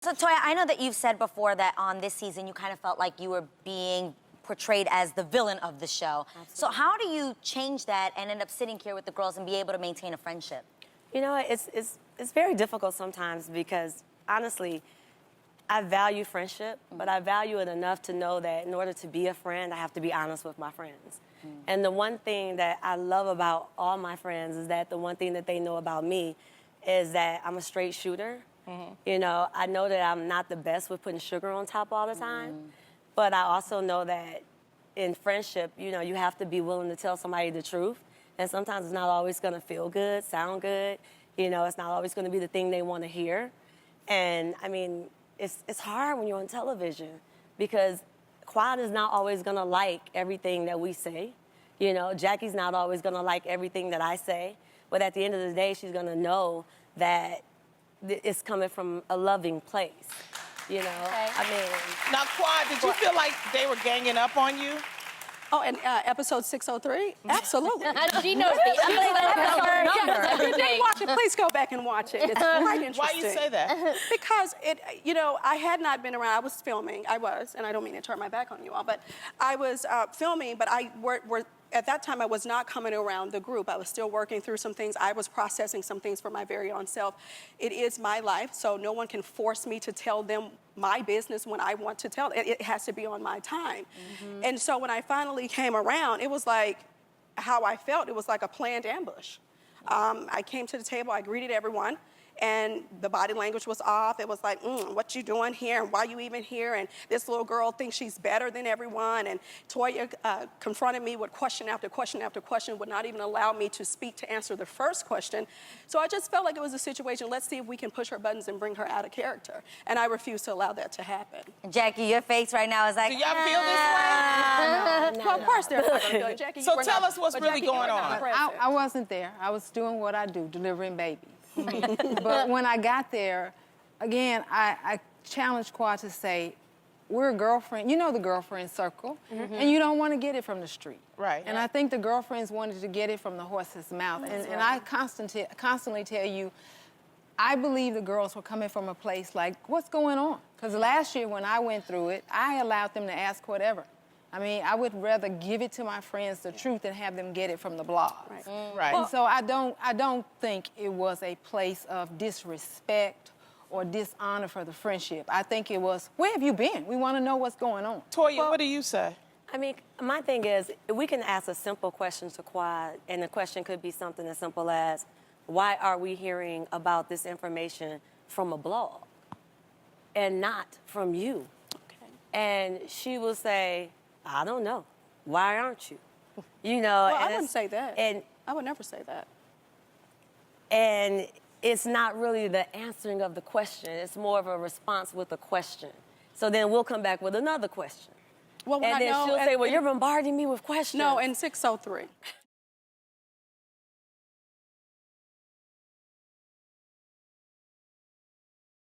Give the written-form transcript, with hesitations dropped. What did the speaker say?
So, Toya, I know that you've said before that on this season you kind of felt like you were being portrayed as the villain of the show. Absolutely. So how do you change that and end up sitting here with the girls and be able to maintain a friendship? You know, it's very difficult sometimes because, honestly, I value friendship, but I value it enough to know that in order to be a friend, I have to be honest with my friends. And the one thing that I love about all my friends is that the one thing that they know about me is that I'm a straight shooter. You know, I know that I'm not the best with putting sugar on top all the time, but I also know that in friendship, you know, you have to be willing to tell somebody the truth. And sometimes it's not always going to feel good, sound good. You know, it's not always going to be the thing they want to hear. And, I mean, it's hard when you're on television because Quad is not always going to like everything that we say. You know, Jackie's not always going to like everything that I say. But at the end of the day, she's going to know that it's coming from a loving place, you know? Okay. I mean... Now, Quad, did you feel like they were ganging up on you? Oh, and episode 603? Absolutely. She knows the episode number. If you didn't watch it, please go back and watch it. It's quite interesting. Why you say that? Because, you know, I had not been around. I was filming. And I don't mean to turn my back on you all, but I was filming, but at that time, I was not coming around the group. I was still working through some things. I was processing some things for my very own self. It is my life, so no one can force me to tell them my business when I want to tell it. It has to be on my time. And so when I finally came around, it was like how I felt. It was like a planned ambush. I came to the table, I greeted everyone, and the body language was off. It was like, what you doing here, and why you even here? And this little girl thinks she's better than everyone. And Toya confronted me with question after question after question, would not even allow me to speak to answer the first question. So I just felt like it was a situation, let's see if we can push her buttons and bring her out of character. And I refused to allow that to happen. Jackie, your face right now is like, do y'all feel this way? No, well, of course they're not going to feel it. Jackie, so tell us what's really going on. I wasn't there. I was doing what I do, delivering babies. But when I got there, again, I challenged Quad to say, we're a girlfriend. You know the girlfriend circle, and you don't want to get it from the street. Right. And I think the girlfriends wanted to get it from the horse's mouth. And I constantly tell you, I believe the girls were coming from a place like, what's going on? Because last year when I went through it, I allowed them to ask whatever. I mean, I would rather give it to my friends the truth than have them get it from the blogs. Right. And so I don't think it was a place of disrespect or dishonor for the friendship. I think it was, where have you been? We want to know what's going on. Toya, what do you say? I mean, my thing is, we can ask a simple question to Quad, and the question could be something as simple as, why are we hearing about this information from a blog and not from you? Okay. And she will say, I don't know. Why aren't you? You know, well, I wouldn't say that. And I would never say that. And it's not really the answering of the question. It's more of a response with a question. So then we'll come back with another question. Well, and then she'll say, well, you're bombarding me with questions. No, in 603.